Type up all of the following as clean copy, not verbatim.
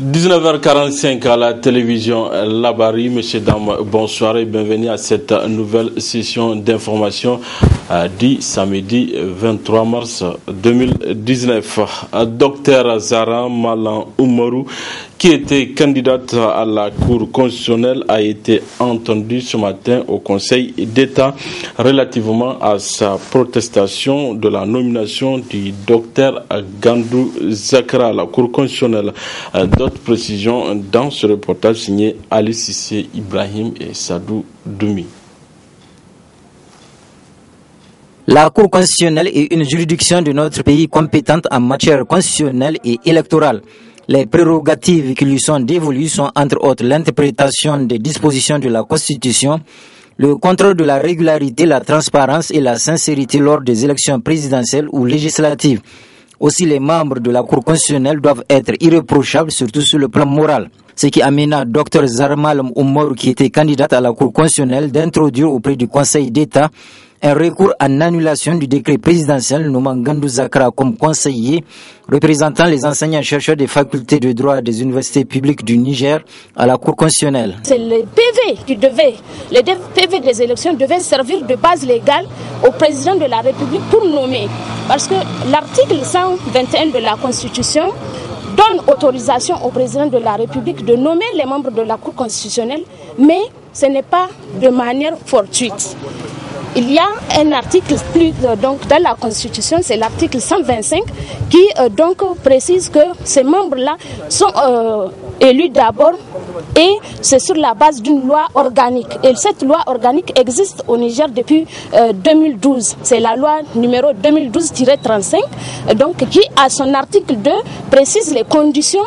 19h45 à la télévision Labari. Messieurs, dames, bonsoir et bienvenue à cette nouvelle session d'information du samedi 23 mars 2019. Docteur Zahra Malam Oumarou, qui était candidate à la Cour constitutionnelle, a été entendue ce matin au Conseil d'État relativement à sa protestation de la nomination du docteur Gandou Zakra à la Cour constitutionnelle. D'autres précisions dans ce reportage signé Ali Sissé Ibrahim et Sadou Doumi. La Cour constitutionnelle est une juridiction de notre pays compétente en matière constitutionnelle et électorale. Les prérogatives qui lui sont dévolues sont entre autres l'interprétation des dispositions de la Constitution, le contrôle de la régularité, la transparence et la sincérité lors des élections présidentielles ou législatives. Aussi, les membres de la Cour constitutionnelle doivent être irréprochables, surtout sur le plan moral. Ce qui amena Dr Zahra Malam Oumarou, qui était candidate à la Cour constitutionnelle, d'introduire auprès du Conseil d'État un recours en annulation du décret présidentiel nommant Gandou Zakra comme conseiller représentant les enseignants-chercheurs des facultés de droit des universités publiques du Niger à la Cour constitutionnelle. C'est le PV des élections devaient servir de base légale au président de la République pour nommer. Parce que l'article 121 de la Constitution donne autorisation au président de la République de nommer les membres de la Cour constitutionnelle, mais ce n'est pas de manière fortuite. Il y a un article donc dans la Constitution, c'est l'article 125 qui donc précise que ces membres-là sont élus d'abord et c'est sur la base d'une loi organique. Et cette loi organique existe au Niger depuis 2012. C'est la loi numéro 2012-35 donc qui à son article 2 précise les conditions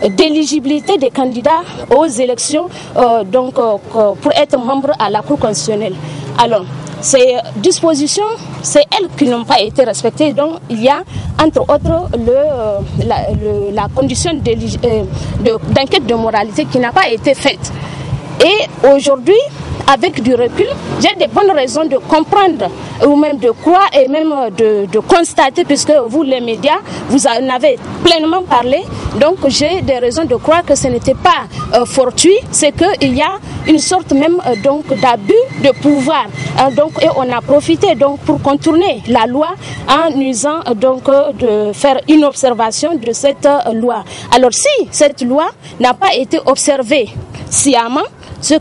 d'éligibilité des candidats aux élections pour être membre à la Cour constitutionnelle. Alors, ces dispositions, c'est elles qui n'ont pas été respectées. Donc, il y a, entre autres, la condition d'enquête de moralité qui n'a pas été faite. Et aujourd'hui, avec du recul, j'ai des bonnes raisons de comprendre ou même de croire et même de constater, puisque vous, les médias, vous en avez pleinement parlé. Donc, j'ai des raisons de croire que ce n'était pas fortuit, c'est qu'il y a une sorte même d'abus de pouvoir. Et on a profité donc pour contourner la loi en usant de faire une observation de cette loi. Alors, si cette loi n'a pas été observée sciemment, c'est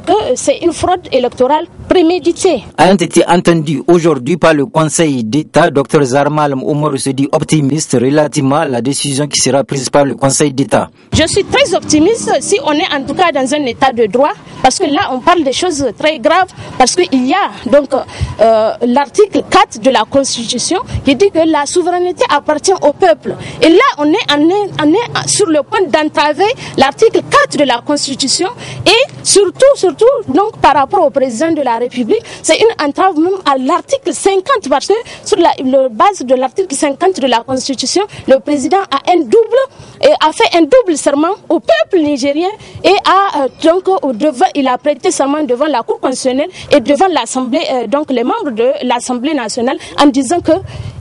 une fraude électorale préméditée. Ayant été entendu aujourd'hui par le Conseil d'État, Dr Zahra Malam Oumarou se dit optimiste relativement à la décision qui sera prise par le Conseil d'État. Je suis très optimiste si on est en tout cas dans un état de droit, parce que là on parle des choses très graves, parce qu'il y a donc l'article 4 de la Constitution qui dit que la souveraineté appartient au peuple. Et là on est sur le point d'entraver l'article 4 de la Constitution et surtout donc par rapport au président de la République, c'est une entrave même à l'article 50 parce que sur la base de l'article 50 de la Constitution, le président a fait un double serment au peuple nigérien et il a prêté serment devant la Cour constitutionnelle et devant l'Assemblée, donc les membres de l'Assemblée nationale, en disant que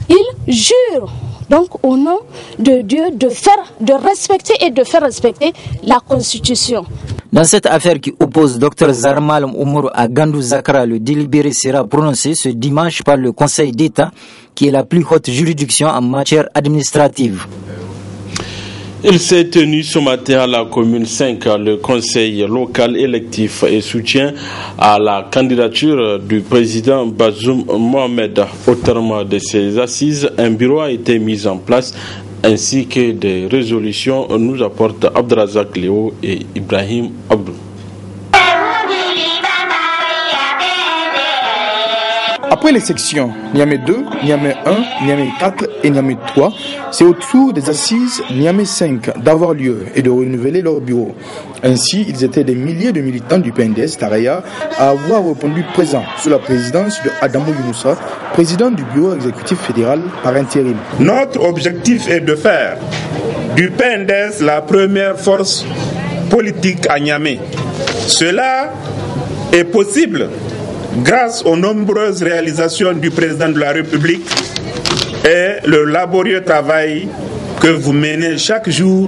il jure donc au nom de Dieu de respecter et de faire respecter la Constitution. Dans cette affaire qui oppose Dr Zahra Malam Oumarou à Gandou Zakra, le délibéré sera prononcé ce dimanche par le Conseil d'État, qui est la plus haute juridiction en matière administrative. Il s'est tenu ce matin à la commune 5, le conseil local électif et soutien à la candidature du président Bazoum Mohamed. Au terme de ces assises, un bureau a été mis en place ainsi que des résolutions, nous apportent Abdrazak Léo et Ibrahim Abdou. Après les sections Niamey 2, Niamey 1, Niamey 4 et Niamey 3, c'est au tour des assises Niamey 5 d'avoir lieu et de renouveler leur bureau. Ainsi, ils étaient des milliers de militants du PNDS Taraya à avoir répondu présent sous la présidence de Adamou Younoussa, président du bureau exécutif fédéral par intérim. Notre objectif est de faire du PNDS la première force politique à Niamey. Cela est possible grâce aux nombreuses réalisations du président de la République et le laborieux travail que vous menez chaque jour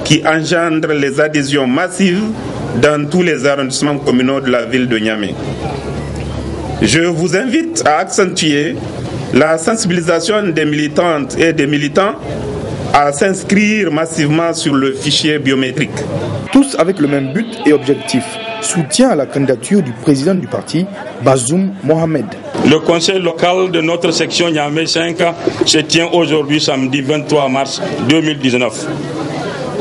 qui engendre les adhésions massives dans tous les arrondissements communaux de la ville de Niamey. Je vous invite à accentuer la sensibilisation des militantes et des militants à s'inscrire massivement sur le fichier biométrique. Tous avec le même but et objectif, soutien à la candidature du président du parti, Bazoum Mohamed. Le conseil local de notre section Niamey 5 se tient aujourd'hui samedi 23 mars 2019.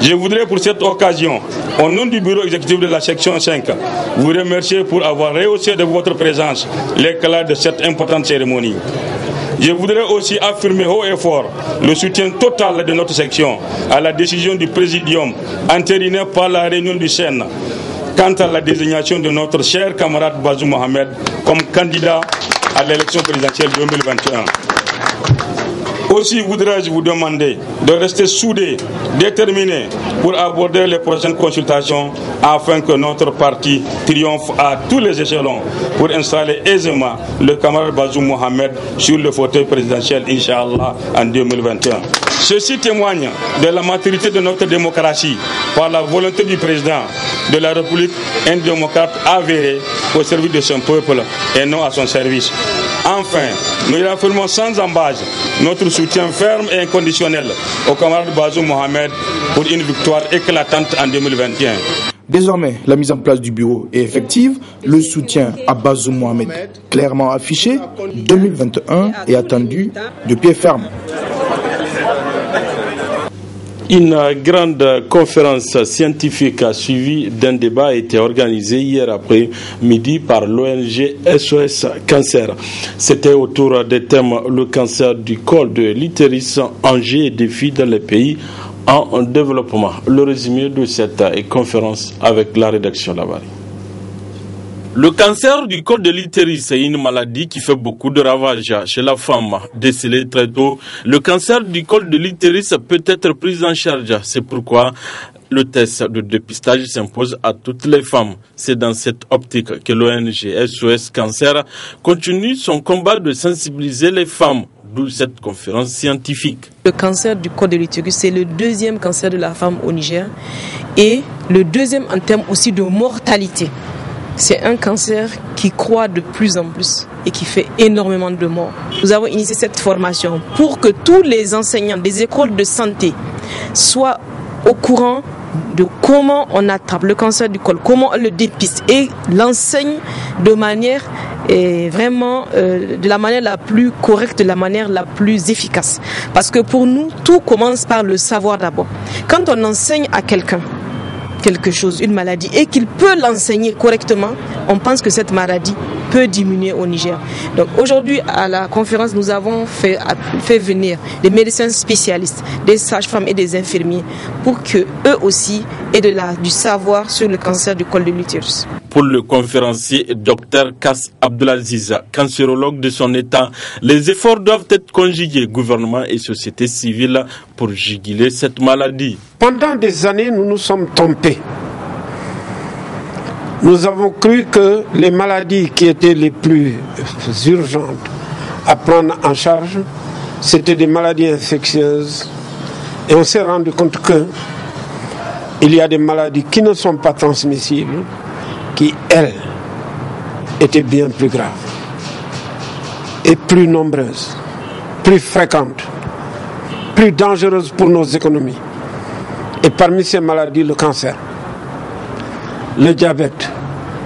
Je voudrais pour cette occasion, au nom du bureau exécutif de la section 5, vous remercier pour avoir rehaussé de votre présence l'éclat de cette importante cérémonie. Je voudrais aussi affirmer haut et fort le soutien total de notre section à la décision du présidium entérinée par la réunion du Sénat quant à la désignation de notre cher camarade Bazoum Mohamed comme candidat à l'élection présidentielle 2021. Aussi voudrais-je vous demander de rester soudés, déterminés pour aborder les prochaines consultations afin que notre parti triomphe à tous les échelons pour installer aisément le camarade Bazoum Mohamed sur le fauteuil présidentiel, Inch'Allah, en 2021. Ceci témoigne de la maturité de notre démocratie par la volonté du président de la République, un démocrate avéré au service de son peuple et non à son service. Enfin, nous réaffirmons sans embâche notre soutien ferme et inconditionnel au camarade Bazoum Mohamed pour une victoire éclatante en 2021. Désormais, la mise en place du bureau est effective. Le soutien à Bazoum Mohamed, clairement affiché, 2021 est attendu de pied ferme. Une grande conférence scientifique suivie d'un débat a été organisée hier après-midi par l'ONG SOS Cancer. C'était autour des thèmes le cancer du col de l'utérus, enjeux et défis dans les pays en développement. Le résumé de cette conférence avec la rédaction là-bas. Le cancer du col de l'utérus est une maladie qui fait beaucoup de ravages chez la femme. Décelé très tôt, le cancer du col de l'utérus peut être pris en charge. C'est pourquoi le test de dépistage s'impose à toutes les femmes. C'est dans cette optique que l'ONG SOS Cancer continue son combat de sensibiliser les femmes. D'où cette conférence scientifique. Le cancer du col de l'utérus, c'est le deuxième cancer de la femme au Niger et le deuxième en termes aussi de mortalité. C'est un cancer qui croît de plus en plus et qui fait énormément de morts. Nous avons initié cette formation pour que tous les enseignants des écoles de santé soient au courant de comment on attrape le cancer du col, comment on le dépiste et l'enseigne de manière de la manière la plus correcte, de la manière la plus efficace. Parce que pour nous, tout commence par le savoir d'abord. Quand on enseigne à quelqu'un quelque chose, une maladie, et qu'il peut l'enseigner correctement, on pense que cette maladie peut diminuer au Niger. Donc aujourd'hui, à la conférence, nous avons fait venir des médecins spécialistes, des sages-femmes et des infirmiers pour que eux aussi aient du savoir sur le cancer du col de l'utérus. Pour le conférencier Dr Kass Abdelaziz, cancérologue de son état, les efforts doivent être conjugués, gouvernement et société civile, pour juguler cette maladie. Pendant des années, nous nous sommes trompés. Nous avons cru que les maladies qui étaient les plus urgentes à prendre en charge, c'était des maladies infectieuses. Et on s'est rendu compte qu'il y a des maladies qui ne sont pas transmissibles, qui, elles, étaient bien plus graves et plus nombreuses, plus fréquentes, plus dangereuses pour nos économies. Et parmi ces maladies, le cancer, le diabète,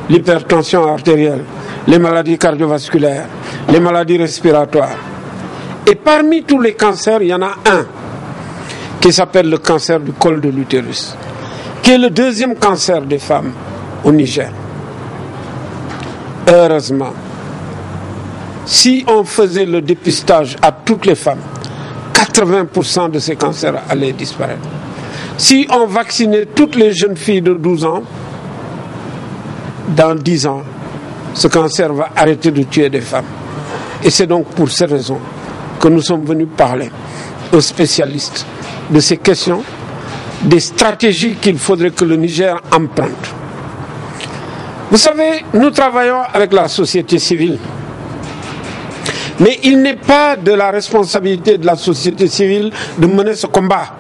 l'hypertension artérielle, les maladies cardiovasculaires, les maladies respiratoires. Et parmi tous les cancers, il y en a un qui s'appelle le cancer du col de l'utérus, qui est le deuxième cancer des femmes au Niger. Heureusement, si on faisait le dépistage à toutes les femmes, 80% de ces cancers allaient disparaître. Si on vaccinait toutes les jeunes filles de 12 ans, dans 10 ans, ce cancer va arrêter de tuer des femmes. Et c'est donc pour ces raisons que nous sommes venus parler aux spécialistes de ces questions, des stratégies qu'il faudrait que le Niger emprunte. Vous savez, nous travaillons avec la société civile. Mais il n'est pas de la responsabilité de la société civile de mener ce combat.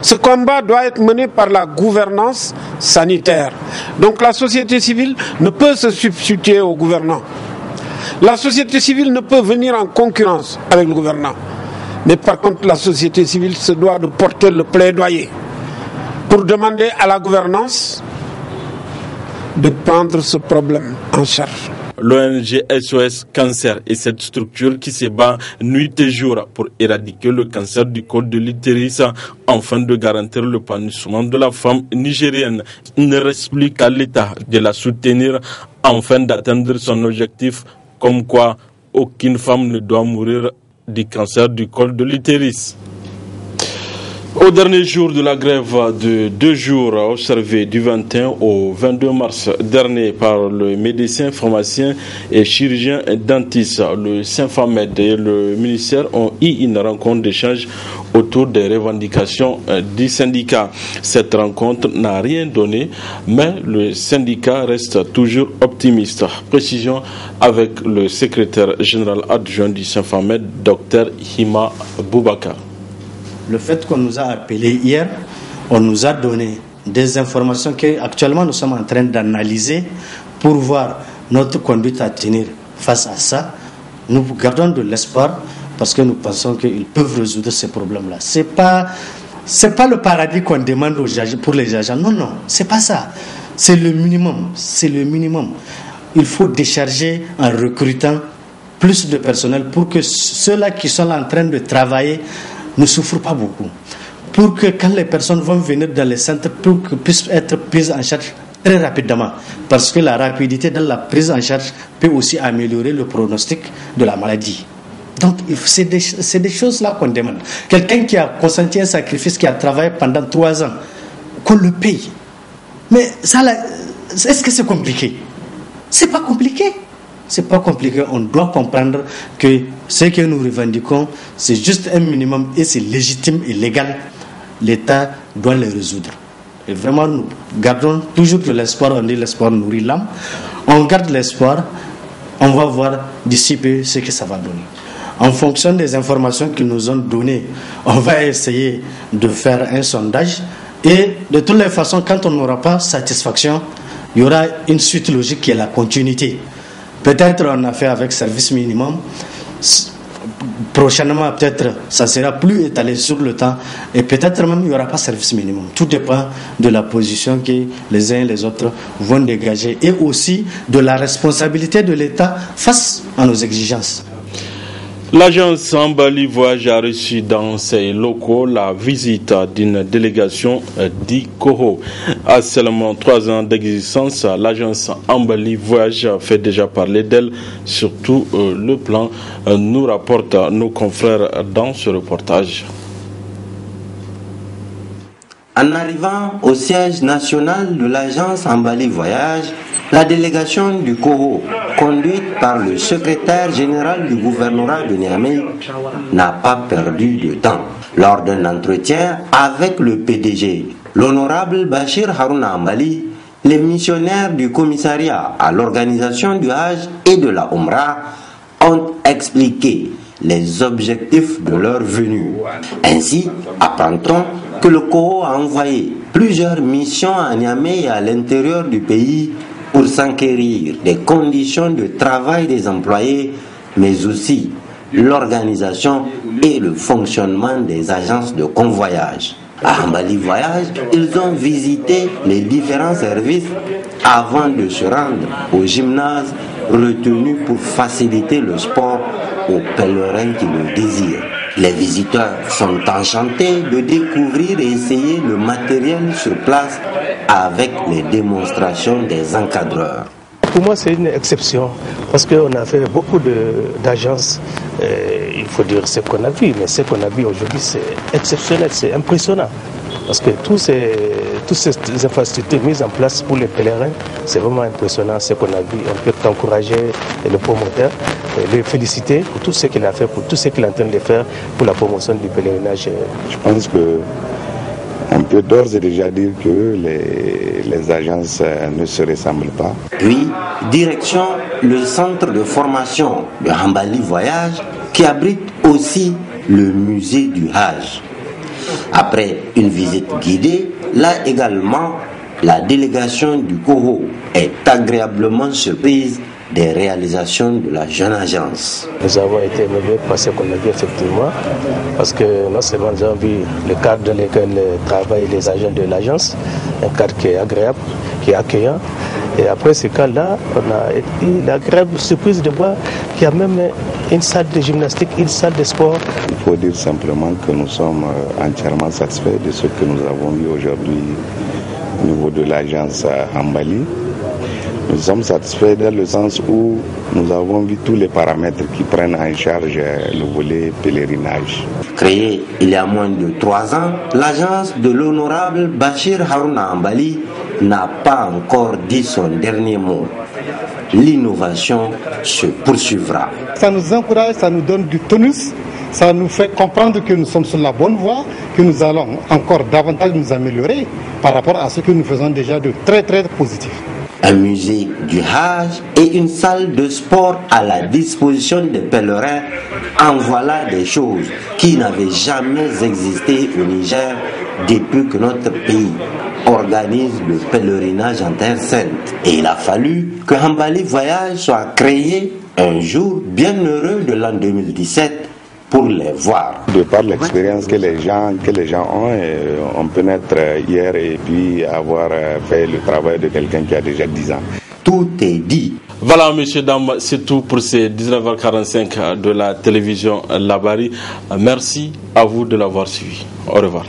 Ce combat doit être mené par la gouvernance sanitaire. Donc la société civile ne peut se substituer au gouvernant. La société civile ne peut venir en concurrence avec le gouvernant. Mais par contre, la société civile se doit de porter le plaidoyer pour demander à la gouvernance de prendre ce problème en charge. L'ONG SOS Cancer est cette structure qui se bat nuit et jour pour éradiquer le cancer du col de l'utérus afin de garantir l'épanouissement de la femme nigérienne. Il ne reste plus qu'à l'État de la soutenir afin d'atteindre son objectif, comme quoi aucune femme ne doit mourir du cancer du col de l'utérus. Au dernier jour de la grève de 2 jours observée du 21 au 22 mars dernier par le médecin, pharmacien et chirurgien dentiste, le Symphamed et le ministère ont eu une rencontre d'échange autour des revendications du syndicat. Cette rencontre n'a rien donné, mais le syndicat reste toujours optimiste. Précision avec le secrétaire général adjoint du Symphamed, Dr Hima Boubacar. Le fait qu'on nous a appelés hier, on nous a donné des informations qu'actuellement nous sommes en train d'analyser pour voir notre conduite à tenir face à ça. Nous gardons de l'espoir parce que nous pensons qu'ils peuvent résoudre ces problèmes-là. C'est pas le paradis qu'on demande pour les agents. Non, c'est pas ça. C'est le minimum. Il faut décharger en recrutant plus de personnel pour que ceux-là qui sont en train de travailler ne souffrent pas beaucoup. Pour que quand les personnes vont venir dans les centres, pour qu'elles puissent être prises en charge très rapidement. Parce que la rapidité dans la prise en charge peut aussi améliorer le pronostic de la maladie. Donc c'est des choses là qu'on demande. Quelqu'un qui a consenti un sacrifice, qui a travaillé pendant 3 ans, qu'on le paye. Mais ça là, est-ce que c'est compliqué? C'est pas compliqué. C'est pas compliqué, on doit comprendre que ce que nous revendiquons, c'est juste un minimum et c'est légitime et légal. L'État doit le résoudre. Et vraiment, nous gardons toujours de l'espoir. On dit l'espoir nourrit l'âme. On garde l'espoir. On va voir d'ici peu ce que ça va donner. En fonction des informations qu'ils nous ont données, on va essayer de faire un sondage. Et de toutes les façons, quand on n'aura pas satisfaction, il y aura une suite logique qui est la continuité. Peut-être on a fait avec service minimum. Prochainement, peut-être, ça sera plus étalé sur le temps. Et peut-être même, il n'y aura pas service minimum. Tout dépend de la position que les uns et les autres vont dégager. Et aussi de la responsabilité de l'État face à nos exigences. L'agence Ambali Voyage a reçu dans ses locaux la visite d'une délégation d'ICOHO. À seulement 3 ans d'existence, l'agence Ambali Voyage fait déjà parler d'elle, surtout le plan, nous rapportent nos confrères dans ce reportage. En arrivant au siège national de l'agence Ambali Voyage, la délégation du COHO, conduite par le secrétaire général du gouvernorat de Niamey, n'a pas perdu de temps. Lors d'un entretien avec le PDG, l'honorable Bachir Harouna Ambali, les missionnaires du commissariat à l'organisation du Hajj et de la Omra ont expliqué les objectifs de leur venue. Ainsi, apprend-on que le COHO a envoyé plusieurs missions à Niamey et à l'intérieur du pays pour s'enquérir des conditions de travail des employés, mais aussi l'organisation et le fonctionnement des agences de convoyage. À Ambali Voyage, ils ont visité les différents services avant de se rendre au gymnase retenu pour faciliter le sport aux pèlerins qui le désirent. Les visiteurs sont enchantés de découvrir et essayer le matériel sur place avec les démonstrations des encadreurs. Pour moi, c'est une exception parce qu'on a fait beaucoup d'agences. Il faut dire ce qu'on a vu, mais ce qu'on a vu aujourd'hui, c'est exceptionnel, c'est impressionnant. Parce que toutes ces infrastructures mises en place pour les pèlerins, c'est vraiment impressionnant ce qu'on a vu. On peut encourager le promoteur, le féliciter pour tout ce qu'il a fait, pour tout ce qu'il est en train de faire pour la promotion du pèlerinage. Je pense que on peut d'ores et déjà dire que les agences ne se ressemblent pas. Puis, direction le centre de formation de Ambali Voyage qui abrite aussi le musée du Hajj. Après une visite guidée, là également, la délégation du COHO est agréablement surprise des réalisations de la jeune agence. Nous avons été émerveillés par ce qu'on a vu effectivement, parce que non seulement nous avons vu le cadre dans lequel travaillent les agents de l'agence, un cadre qui est agréable, qui est accueillant, et après ce cadre-là, on a eu l'agréable surprise de voir qu'il y a même une salle de gymnastique, une salle de sport. Il faut dire simplement que nous sommes entièrement satisfaits de ce que nous avons vu aujourd'hui au niveau de l'agence Hambali. Nous sommes satisfaits dans le sens où nous avons vu tous les paramètres qui prennent en charge le volet pèlerinage. Créée il y a moins de 3 ans, l'agence de l'honorable Bachir Harouna Hambali n'a pas encore dit son dernier mot. L'innovation se poursuivra. Ça nous encourage, ça nous donne du tonus, ça nous fait comprendre que nous sommes sur la bonne voie, que nous allons encore davantage nous améliorer par rapport à ce que nous faisons déjà de très très positif. Un musée du Hajj et une salle de sport à la disposition des pèlerins, en voilà des choses qui n'avaient jamais existé au Niger depuis que notre pays organise le pèlerinage en Terre Sainte. Et il a fallu que Hambali Voyage soit créé un jour bien heureux de l'an 2017 pour les voir. De par l'expérience que les gens ont, on peut naître hier et puis avoir fait le travail de quelqu'un qui a déjà 10 ans. Tout est dit. Voilà, messieurs, dames, c'est tout pour ces 19h45 de la télévision Labari. Merci à vous de l'avoir suivi. Au revoir.